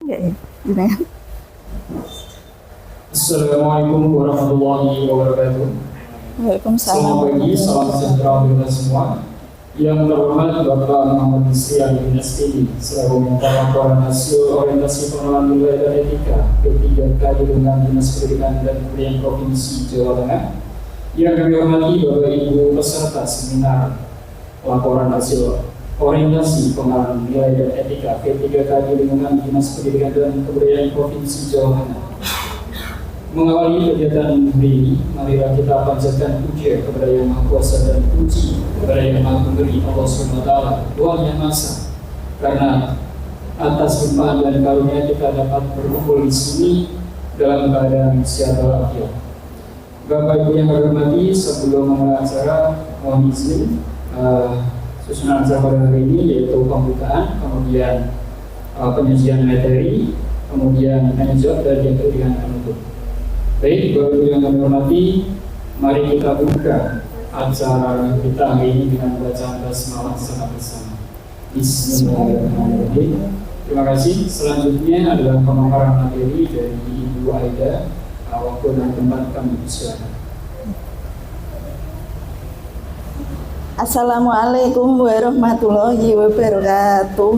Enggak ya? Gimana? Assalamualaikum warahmatullahi wabarakatuh. Waalaikumsalam. Selamat pagi, salam sejahtera untuk kita semua. Yang terhormat Bapak Muhammad Isrian bin SPD selaku Mentor Laporan Hasil Orientasi Pengenalan Nilai dan Etika P3K dengan Dinas Pendidikan dan Kebudayaan Provinsi Jawa Tengah. Yang kami hormati Bapak Ibu peserta seminar Laporan Hasil Orientasi Pengenalan Nilai dan Etika P3K dengan Dinas Pendidikan dan Kebudayaan Provinsi Jawa Tengah. Mengawali kegiatan hari ini, marilah kita panjatkan puji kepada Yang Maha Kuasa dan puji kepada Yang Maha Pemberi Allah SWT, Tuhan Yang Maha Esa. Karena atas limpahan dan karunia kita dapat berkumpul di sini dalam keadaan sehat walafiat. Bapak Ibu yang kami hormati, sebelum memulai acara, mohon izin susunan acara pada hari ini yaitu pembukaan, kemudian penyajian materi, kemudian tanya jawab dan yang ketiga penutup. Baik, Bapak Ibu yang kami hormati, mari kita buka acara kita hari ini dengan bacaan basmalah secara bersama. Bismillahirrahmanirrahim. Terima kasih. Selanjutnya adalah pemaparan materi dari Ibu Aida. Waktu dan tempat kami silakan. Assalamualaikum warahmatullahi wabarakatuh.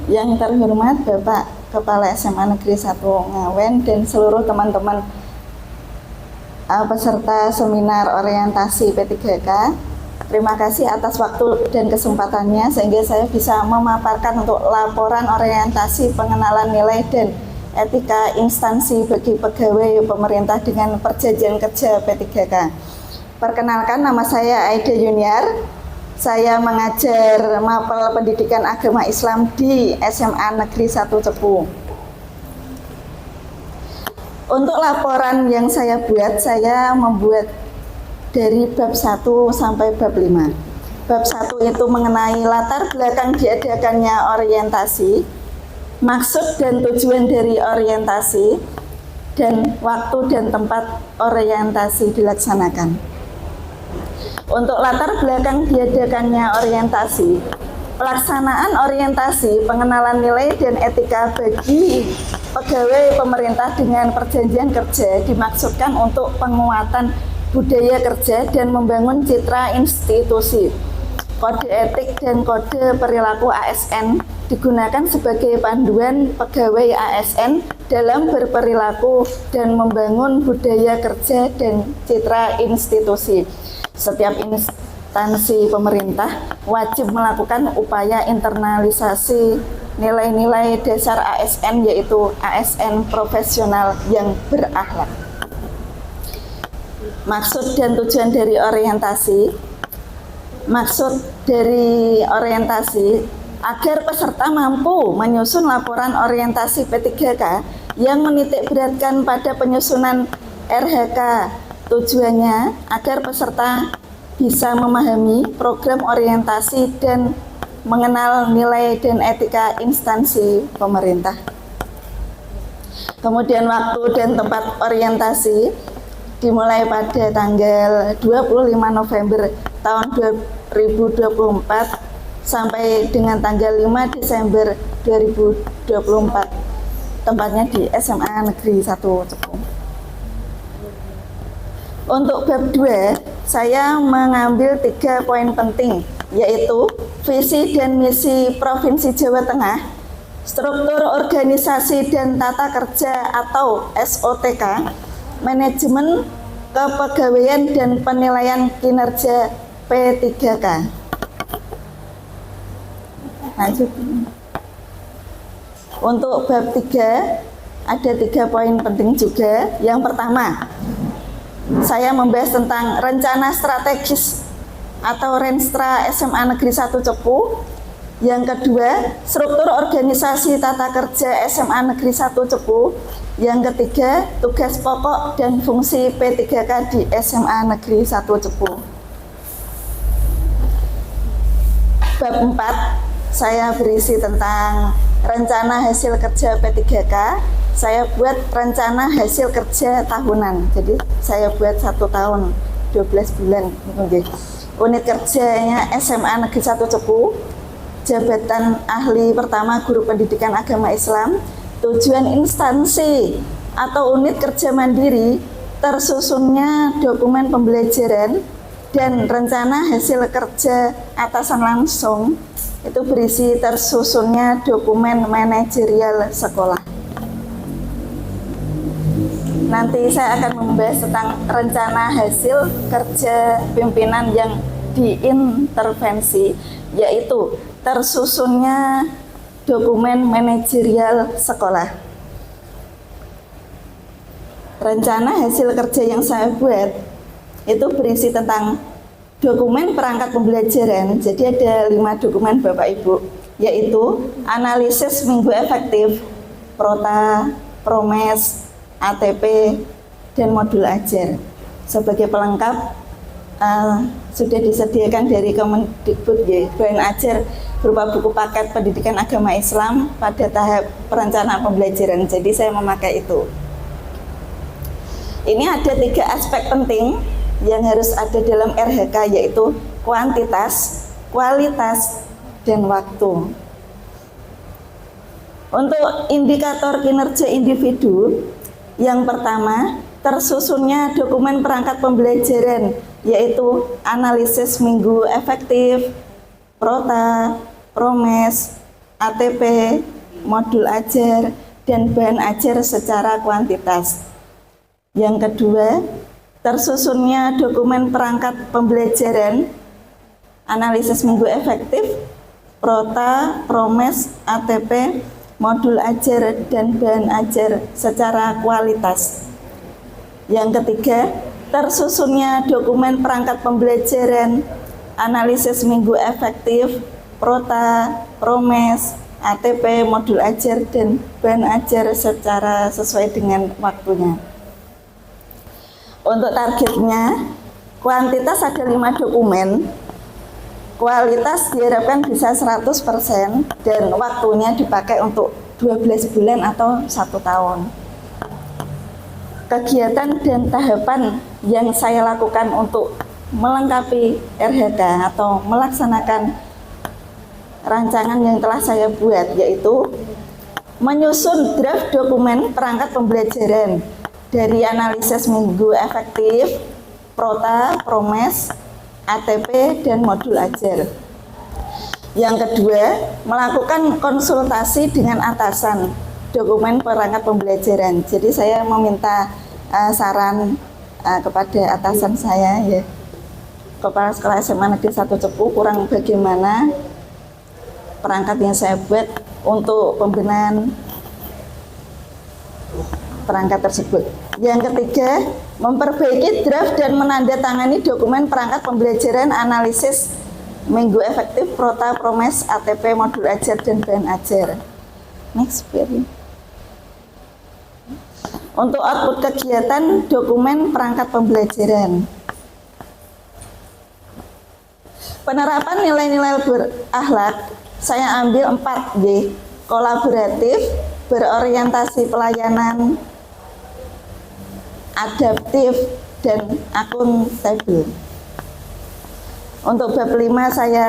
Yang terhormat Bapak Kepala SMA Negeri 1 Ngawen dan seluruh teman-teman peserta seminar orientasi P3K, terima kasih atas waktu dan kesempatannya sehingga saya bisa memaparkan untuk laporan orientasi pengenalan nilai dan etika instansi bagi pegawai pemerintah dengan perjanjian kerja P3K. Perkenalkan, nama saya Aida Yuniar. Saya mengajar Mapel Pendidikan Agama Islam di SMA Negeri 1 Cepu. Untuk laporan yang saya buat, saya membuat dari bab 1 sampai bab 5. Bab 1 itu mengenai latar belakang diadakannya orientasi, maksud dan tujuan dari orientasi, dan waktu dan tempat orientasi dilaksanakan. Untuk latar belakang diadakannya orientasi, pelaksanaan orientasi pengenalan nilai dan etika bagi pegawai pemerintah dengan perjanjian kerja dimaksudkan untuk penguatan budaya kerja dan membangun citra institusi. Kode etik dan kode perilaku ASN digunakan sebagai panduan pegawai ASN dalam berperilaku dan membangun budaya kerja dan citra institusi. Setiap instansi pemerintah wajib melakukan upaya internalisasi nilai-nilai dasar ASN, yaitu ASN profesional yang berakhlak. Maksud dan tujuan dari orientasi. Maksud dari orientasi agar peserta mampu menyusun laporan orientasi P3K yang menitikberatkan pada penyusunan RHK. Tujuannya agar peserta bisa memahami program orientasi dan mengenal nilai dan etika instansi pemerintah. Kemudian waktu dan tempat orientasi dimulai pada tanggal 25 November tahun 2024 sampai dengan tanggal 5 Desember 2024. Tempatnya di SMA Negeri 1 Cepu. Untuk bab 2, saya mengambil 3 poin penting, yaitu visi dan misi Provinsi Jawa Tengah, struktur organisasi dan tata kerja atau SOTK, manajemen kepegawaian dan penilaian kinerja P3K. Lanjut. Untuk bab 3, ada 3 poin penting juga. Yang pertama, saya membahas tentang rencana strategis atau Renstra SMA Negeri 1 Cepu. Yang kedua, struktur organisasi tata kerja SMA Negeri 1 Cepu. Yang ketiga, tugas pokok dan fungsi P3K di SMA Negeri 1 Cepu. Bab 4, saya berisi tentang rencana hasil kerja P3K. Saya buat rencana hasil kerja tahunan, jadi saya buat 1 tahun 12 bulan. Unit kerjanya SMA Negeri 1 Cepu jabatan ahli pertama guru pendidikan agama Islam. Tujuan instansi atau unit kerja mandiri tersusunnya dokumen pembelajaran dan rencana hasil kerja atasan langsung itu berisi tersusunnya dokumen manajerial sekolah. Nanti saya akan membahas tentang rencana hasil kerja pimpinan yang diintervensi, yaitu tersusunnya dokumen manajerial sekolah. Rencana hasil kerja yang saya buat itu berisi tentang dokumen perangkat pembelajaran. Jadi ada 5 dokumen Bapak Ibu, yaitu analisis minggu efektif, Prota, Promes, ATP, dan modul ajar. Sebagai pelengkap sudah disediakan dari Kemendikbud bahan ajar berupa buku paket pendidikan agama Islam pada tahap perencanaan pembelajaran. Jadi saya memakai itu. Ini ada 3 aspek penting yang harus ada dalam RHK, yaitu kuantitas, kualitas, dan waktu. Untuk indikator kinerja individu, yang pertama, tersusunnya dokumen perangkat pembelajaran, yaitu analisis minggu efektif, Prota, Promes, ATP, modul ajar, dan bahan ajar secara kuantitas. Yang kedua, tersusunnya dokumen perangkat pembelajaran, analisis minggu efektif, Prota, Promes, ATP, modul ajar, dan bahan ajar secara kualitas. Yang ketiga, tersusunnya dokumen perangkat pembelajaran, analisis minggu efektif, Prota, Promes, ATP, modul ajar, dan bahan ajar secara sesuai dengan waktunya. Untuk targetnya, kuantitas ada 5 dokumen, kualitas diharapkan bisa 100% dan waktunya dipakai untuk 12 bulan atau 1 tahun. Kegiatan dan tahapan yang saya lakukan untuk melengkapi RHK atau melaksanakan rancangan yang telah saya buat, yaitu menyusun draft dokumen perangkat pembelajaran dari analisis minggu efektif, Prota, Promes, ATP, dan modul ajar. Yang kedua, melakukan konsultasi dengan atasan dokumen perangkat pembelajaran. Jadi saya meminta saran kepada atasan saya, ya, Kepala Sekolah SMA Negeri 1 Cepu, kurang bagaimana perangkat yang saya buat untuk pembenahan perangkat tersebut. Yang ketiga, memperbaiki draft dan menandatangani dokumen perangkat pembelajaran analisis minggu efektif, Prota, Promes, ATP, modul ajar, dan bahan ajar. Next, Beri. Untuk output kegiatan dokumen perangkat pembelajaran. Penerapan nilai-nilai berakhlak saya ambil 4G, kolaboratif, berorientasi pelayanan, adaptif, dan akuntabel. Untuk bab 5 saya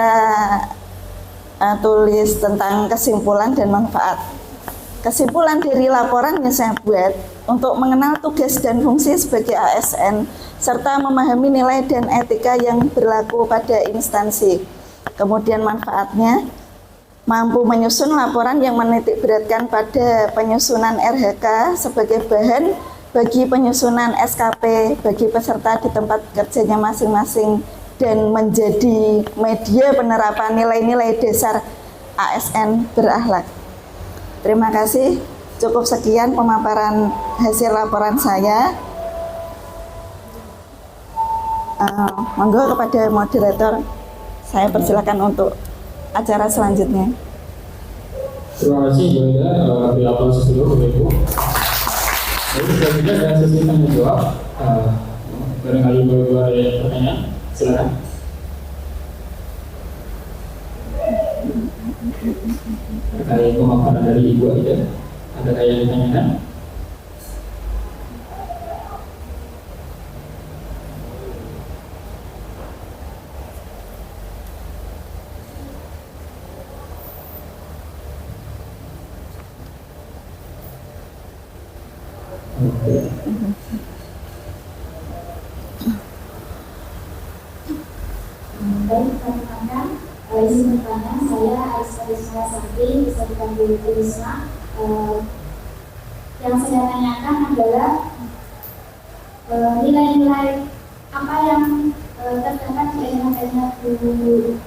tulis tentang kesimpulan dan manfaat. Kesimpulan dari laporan yang saya buat untuk mengenal tugas dan fungsi sebagai ASN serta memahami nilai dan etika yang berlaku pada instansi. Kemudian manfaatnya, mampu menyusun laporan yang menitikberatkan pada penyusunan RHK sebagai bahan bagi penyusunan SKP bagi peserta di tempat kerjanya masing-masing dan menjadi media penerapan nilai-nilai dasar ASN berakhlak. Terima kasih. Cukup sekian pemaparan hasil laporan saya. Monggo kepada moderator, saya persilakan untuk acara selanjutnya. Terima kasih Bu Ida, beri aplaus dulu Bapak Ibu. Jadi selanjutnya ada sesi tanya jawab. Barangkali Bapak Ibu ada yang pertanyaan, silakan. Terkait pemaparan dari Ibu Ida, ada yang ditanyakan? Oke. Baik, teman-teman, izin bertanya, saya Aisyah Risma Sakti, bisa dipanggil Bu Risma. Yang saya tanyakan adalah nilai-nilai apa yang terdapat di NHK-nya Bu Risma.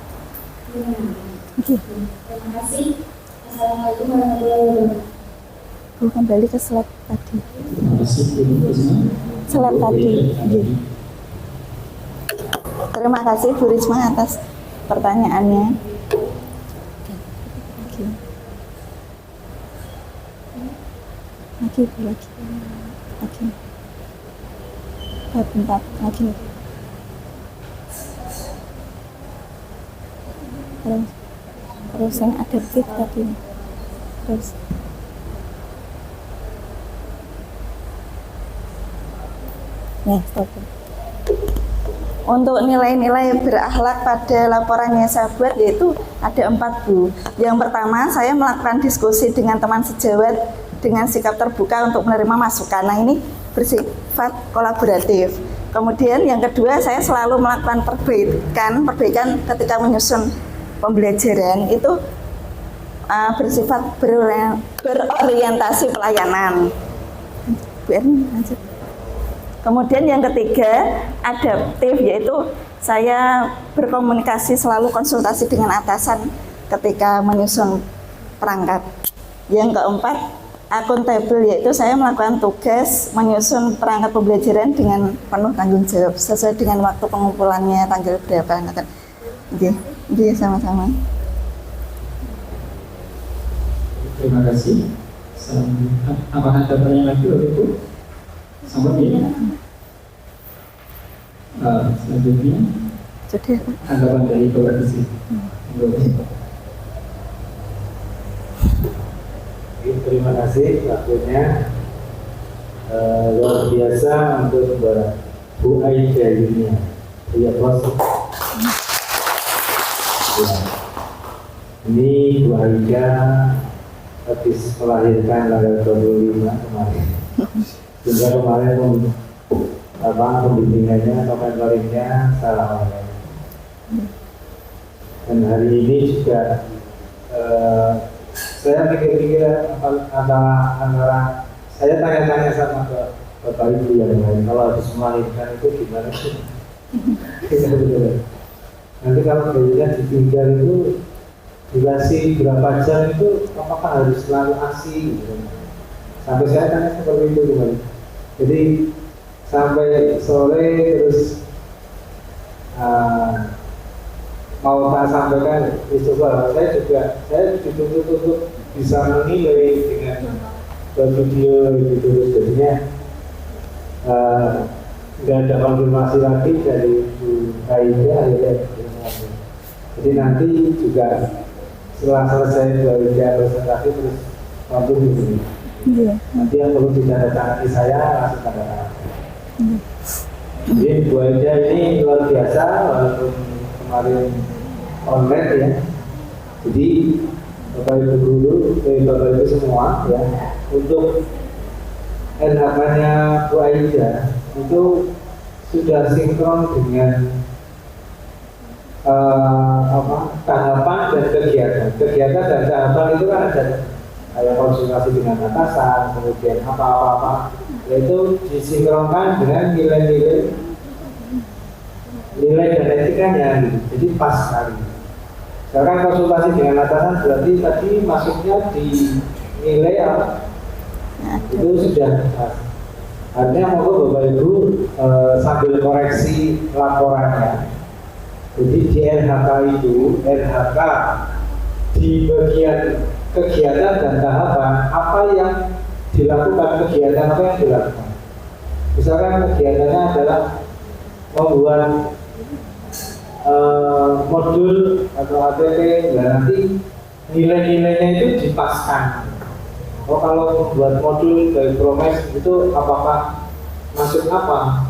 Terima kasih. Assalamualaikum warahmatullahi wabarakatuh. Kembali ke slide tadi. Terima kasih Bu Risma. Slide tadi. Iya. Terima kasih Bu Risma atas pertanyaannya. Oke. Lagi, Bu, lagi. Oke. Bab 4, lagi. Terus yang adaptif tadi. Terus. Ya, stop. Untuk nilai-nilai berakhlak pada laporan yang saya buat yaitu ada 4, Bu. Yang pertama, saya melakukan diskusi dengan teman sejawat dengan sikap terbuka untuk menerima masukan. Nah, ini bersifat kolaboratif. Kemudian yang kedua, saya selalu melakukan perbaikan ketika menyusun pembelajaran itu bersifat berorientasi pelayanan. Lanjut. Kemudian yang ketiga, adaptif, yaitu saya berkomunikasi selalu konsultasi dengan atasan ketika menyusun perangkat. Yang keempat, akuntabel, yaitu saya melakukan tugas menyusun perangkat pembelajaran dengan penuh tanggung jawab sesuai dengan waktu pengumpulannya tanggal berapa. Oke, sama-sama. Terima kasih. Apa ada pertanyaan lagi Bapak Ibu? Sama ya. Selanjutnya Sudah. anggapan dari Bapak di sini. Terima kasih waktunya. Luar biasa untuk Bu Aida ini. Ya, bos. Ya. Ini Bu Aida habis melahirkan tanggal 25 kemarin. Juga kemarin pembimbingannya atau mentoringnya salah online. Dan hari ini juga saya pikir-pikir antara saya tanya-tanya sama Bapak Ibu yang lain, kalau habis melahirkan itu gimana sih? Nanti kalau bayinya ditinggal itu durasi berapa jam itu apakah harus selalu ASI? Gitu. Sampai saya tanya seperti itu kemarin. Jadi sampai sore terus mau tak sampaikan coba saya dituntut untuk bisa menilai dengan video gitu, jadinya nggak ada konfirmasi lagi dari Bu Aida akhirnya. Jadi nanti juga setelah selesai presentasi terus mampu begini. Nanti yang perlu ditandatangani saya langsung tanda tangan. Jadi Bu Aida ini luar biasa walaupun kemarin online ya. Jadi Bapak Ibu guru, Bapak Ibu semua ya, untuk NHK-nya Bu Aida itu sudah sinkron dengan tahapan dan kegiatan dan tahapan itu kan ada kayak konsultasi dengan atasan, kemudian apa-apa, yaitu disinkronkan dengan nilai dan etikanya gitu. Jadi pas sekali. Sekarang konsultasi dengan atasan berarti tadi masuknya di nilai apa? Itu sudah pas. Artinya mau Bapak Ibu sambil koreksi laporannya. Jadi di NHK itu, NHK di bagian kegiatan dan tahapan apa yang dilakukan, kegiatan apa yang dilakukan. Misalkan kegiatannya adalah membuat modul atau ATP, nah nanti nilai-nilainya itu dipaskan. Oh kalau membuat modul dari Promes itu apakah masuk apa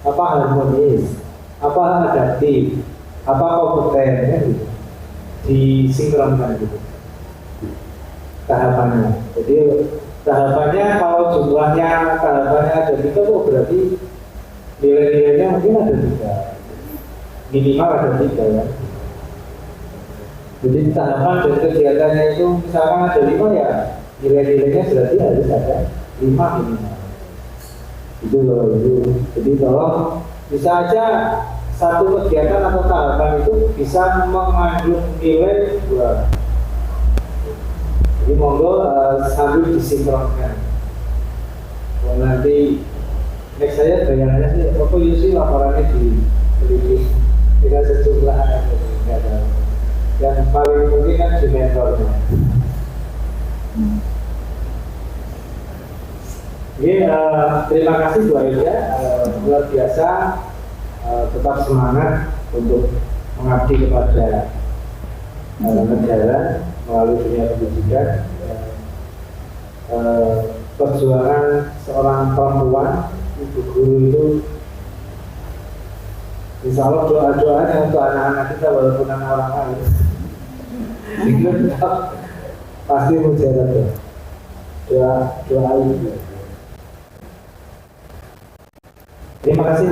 harmonis, apa adaptif, apa kompeten, ya, gitu. Disinkronkan gitu tahapannya. Jadi tahapannya kalau jumlahnya tahapannya ada 3 tuh berarti nilai-nilainya mungkin ada 3, minimal ada 3 ya. Jadi tahapan dan kegiatannya itu misalkan ada 5 ya nilai-nilainya berarti harus ada 5 minimal. Itu loh itu. Jadi tolong bisa aja satu kegiatan atau tahapan itu bisa mengandung nilai 2. Jadi monggo sambil disinkronkan. Kalau nanti next saya bayangannya sih, apa Yusi laporannya di tidak sejumlah nggak tahu. Yang paling mungkin kan di mentornya. Oke, terima kasih Bu Aida, luar biasa, tetap semangat untuk mengabdi kepada negara melalui dunia pendidikan. Perjuangan seorang perempuan, ibu guru itu insya Allah doa-doanya untuk anak-anak kita walaupun anak orang lain itu tetap pasti mujarab doa itu. Terima kasih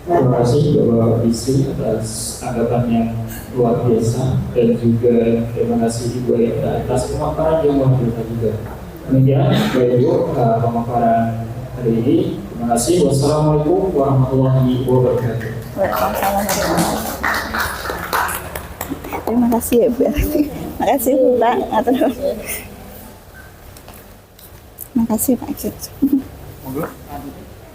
Terima kasih Bapak Isi atas anggapan yang luar biasa dan juga terima kasih Ibu Aida atas pemaparan yang luar biasa juga. Demikian Bapak Ibu pemaparan hari ini. Terima kasih. Wassalamualaikum warahmatullahi wabarakatuh. Waalaikumsalam warahmatullahi wabarakatuh. Terima kasih ya Bu. Terima kasih Bu Pak. Terima kasih Pak.